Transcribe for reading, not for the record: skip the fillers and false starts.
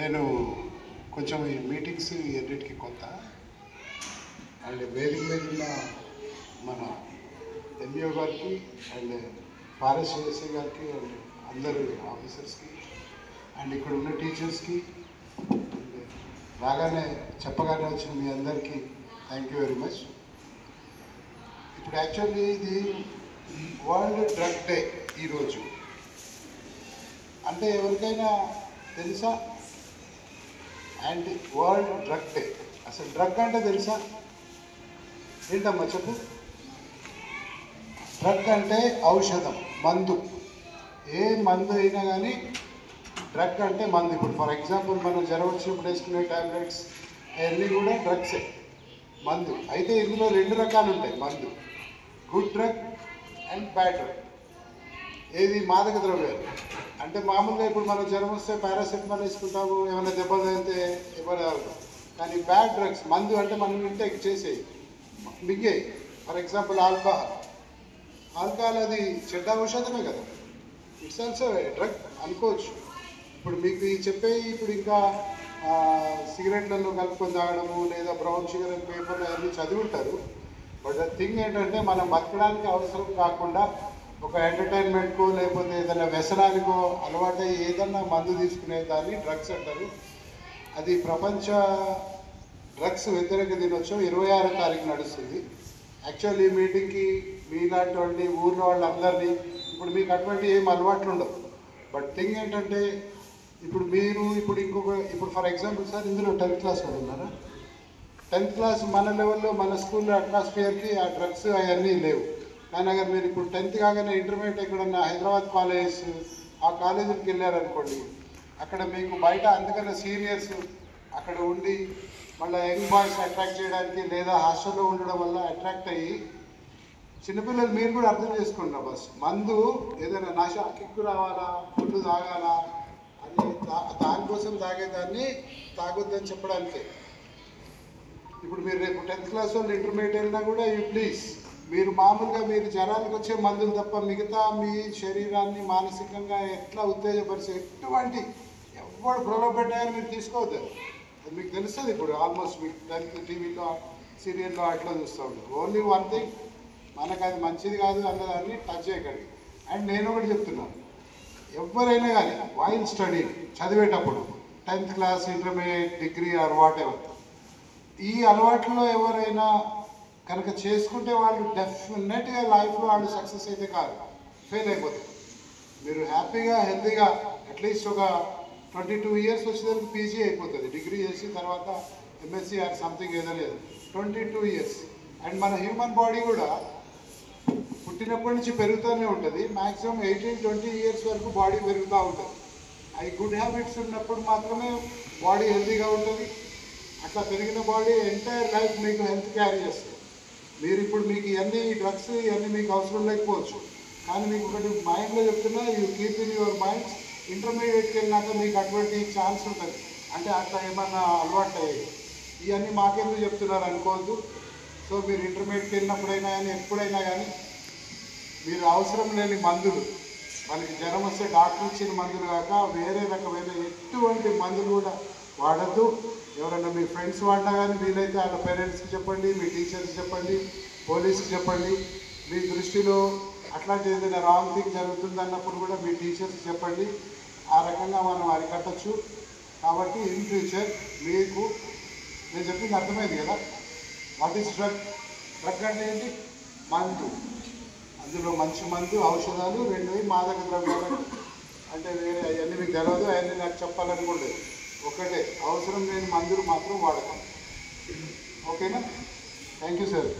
నేను కొంచెం ఈ మీటింగ్స్ ఎన్నిటికీ కొత్త అండ్ వేదిక మీద ఉన్న మన ఎంఈఓ గారికి అండ్ ఫారెస్ట్ ఏఎస్ఐ గారికి అండ్ అందరు ఆఫీసర్స్కి అండ్ ఇక్కడ ఉన్న టీచర్స్కి రాగానే చెప్పగానే వచ్చిన మీ అందరికీ థ్యాంక్ యూ వెరీ మచ్. ఇప్పుడు యాక్చువల్లీ ఇది వరల్డ్ డ్రగ్ డే ఈరోజు. అంటే ఎవరికైనా తెలుసా? అండ్ వరల్డ్ డ్రగ్ డే, అసలు డ్రగ్ అంటే తెలుసా? ఏంటమ్మా చెప్పు. డ్రగ్ అంటే ఔషధం, మందు. ఏ మందు అయినా కానీ డ్రగ్ అంటే మందు. ఇప్పుడు ఫర్ ఎగ్జాంపుల్ మనం జ్వరం వచ్చినప్పుడు వేసుకునే టాబ్లెట్స్ అవన్నీ కూడా డ్రగ్సే, మందు. అయితే ఇందులో రెండు రకాలు ఉంటాయి మందు, good drug and bad drug. ఏది మాదక ద్రవ్యాలు అంటే మామూలుగా ఇప్పుడు మనం జ్వరం వస్తే పారాసెటమాల్ వేసుకుంటాము, ఏమైనా దెబ్బలు తగిలితే ఎవరు. కానీ బ్యాడ్ డ్రగ్స్ మందు అంటే మనం ఇంటేక్ చేసేవి మింగే. ఫర్ ఎగ్జాంపుల్ ఆల్కహాల్ అది చెడ్డ ఔషధమే కదా, ఇట్స్ ఆల్సో డ్రగ్ అనుకోవచ్చు. ఇప్పుడు మీకు చెప్పే ఇప్పుడు ఇంకా సిగరెట్లలో కలుపుకొని తాగడము లేదా బ్రౌన్ షుగర్ అని పేపర్లు అన్నీ చదివి ఉంటారు. బట్ ద థింగ్ ఏంటంటే మనం బతకడానికి అవసరం కాకుండా ఒక ఎంటర్టైన్మెంట్కో లేకపోతే ఏదైనా వ్యసనానికో అలవాటై ఏదన్నా మందు తీసుకునే దాన్ని డ్రగ్స్ అంటారు. అది ప్రపంచ డ్రగ్స్ వ్యతిరేక దినోత్సవం 26వ తారీఖు నడుస్తుంది. యాక్చువల్లీ ఈ మీటింగ్కి మీలాంటి వాళ్ళని ఊర్లో వాళ్ళందరినీ, ఇప్పుడు మీకు అటువంటి ఏం అలవాట్లు ఉండవు. బట్ థింగ్ ఏంటంటే ఇప్పుడు మీరు ఇప్పుడు ఫర్ ఎగ్జాంపుల్ సార్ ఇందులో 10th క్లాస్ వాళ్ళు ఉన్నారా? 10th క్లాస్ మన లెవెల్లో మన స్కూల్లో అట్మాస్ఫియర్కి ఆ డ్రగ్స్ అవన్నీ లేవు. కానీ అगर మీరు ఇప్పుడు 10th కాగానే ఇంటర్మీడియట్ ఎక్కడన్నా హైదరాబాద్ కాలేజ్ ఆ కాలేజీకి వెళ్ళారనుకోండి, అక్కడ మీకు బయట అందుకన్నా సీనియర్స్ అక్కడ ఉండి మళ్ళీ యంగ్ బాయ్స్ అట్రాక్ట్ చేయడానికి లేదా హాస్టల్లో ఉండడం వల్ల అట్రాక్ట్ అయ్యి చిన్నపిల్లలు మీరు కూడా అర్థం చేసుకుంటారు. బస్ మందు ఏదైనా నష కిక్కు రావాలా, ఫుడ్ తాగాలా అని దానికోసం తాగేదాన్ని తాగొద్దని చెప్పడానికే. ఇప్పుడు మీరు రేపు 10th క్లాస్ వాళ్ళు ఇంటర్మీడియట్ వెళ్ళినా కూడా ప్లీజ్ మీరు మామూలుగా మీరు జ్వరానికి వచ్చే మందులు తప్ప మిగతా మీ శరీరాన్ని మానసికంగా ఎట్లా ఉత్తేజపరిచే ఎటువంటి ఎవరు ప్రలోభపెట్టాయని మీరు తీసుకోవద్దు. అది మీకు తెలుస్తుంది. ఇప్పుడు ఆల్మోస్ట్ మీకు 10th టీవీలో సీరియల్లో అట్లా చూస్తూ ఉంటారు. ఓన్లీ వన్ థింగ్, మనకు అది మంచిది కాదు అన్నదాన్ని టచ్ చేయకండి. అండ్ నేను ఒకటి చెప్తున్నాను, ఎవరైనా కానీ వైల్ స్టడీ చదివేటప్పుడు 10th class intermediate degree or what ever ఈ అలవాట్లో ఎవరైనా కనుక చేసుకుంటే వాళ్ళు డెఫినెట్గా లైఫ్లో వాళ్ళు సక్సెస్ అయితే కాదు, ఫెయిల్ అయిపోతారు. మీరు హ్యాపీగా హెల్తీగా అట్లీస్ట్ ఒక 22 ఇయర్స్ వచ్చేదానికి పీజీ అయిపోతుంది, డిగ్రీ చేసి తర్వాత ఎంఎస్సీ ఆర్ సంథింగ్ ఏదో లేదు. 22 ఇయర్స్. అండ్ మన హ్యూమన్ బాడీ కూడా పుట్టినప్పటి నుంచి పెరుగుతూనే ఉంటుంది. మ్యాక్సిమం 18-20 ఇయర్స్ వరకు బాడీ పెరుగుతూ ఉంటుంది. అవి గుడ్ హ్యాబిట్స్ ఉన్నప్పుడు మాత్రమే బాడీ హెల్తీగా ఉంటుంది. అట్లా పెరిగిన బాడీ ఎంటైర్ లైఫ్ మీకు హెల్త్ క్యారీ చేస్తుంది. మీరు ఇప్పుడు మీకు ఇవన్నీ డ్రగ్స్ ఇవన్నీ మీకు అవసరం లేకపోవచ్చు, కానీ మీకు ఒకటి మైండ్లో చెప్తున్నా, you keep in your minds. ఇంటర్మీడియట్కి వెళ్ళినాక మీకు అటువంటి ఛాన్స్ ఉంటుంది. అంటే అట్లా ఏమన్నా అలవాటు అయ్యాయి ఇవన్నీ మాకెందుకు చెప్తున్నారు అనుకోవద్దు. సో మీరు ఇంటర్మీడియట్కి వెళ్ళినప్పుడైనా కానీ ఎప్పుడైనా కానీ మీరు అవసరం లేని మందులు, మనకి జ్వరం వస్తే డాక్టర్ ఇచ్చిన మందులు కాక వేరే రకమైన ఎటువంటి మందులు కూడా వాడద్దు. ఎవరైనా మీ ఫ్రెండ్స్ వాడినా కానీ వీలైతే వాళ్ళ పేరెంట్స్కి చెప్పండి, మీ టీచర్స్కి చెప్పండి, పోలీస్కి చెప్పండి. మీ దృష్టిలో అట్లాంటి ఏదైనా రాంగ్ థింగ్ జరుగుతుంది అన్నప్పుడు కూడా మీ టీచర్స్కి చెప్పండి. ఆ రకంగా మనం అరికట్టచ్చు. కాబట్టి ఇన్ ఫ్యూచర్ మీకు నేను చెప్పింది అర్థమైంది కదా. What is drug? డ్రగ్ అంటే ఏంటి? మందు. అందులో మంచి మందు, ఔషధాలు, రెండోవి మాదక ద్రవ్యాలు. అంటే వేరే అవన్నీ మీకు తెలియదు, అవన్నీ నాకు చెప్పాలని కూడా లేదు. ఒకటే, అవసరం లేని మందులు మాత్రం వాడతాం. ఓకేనా? Thank you sir.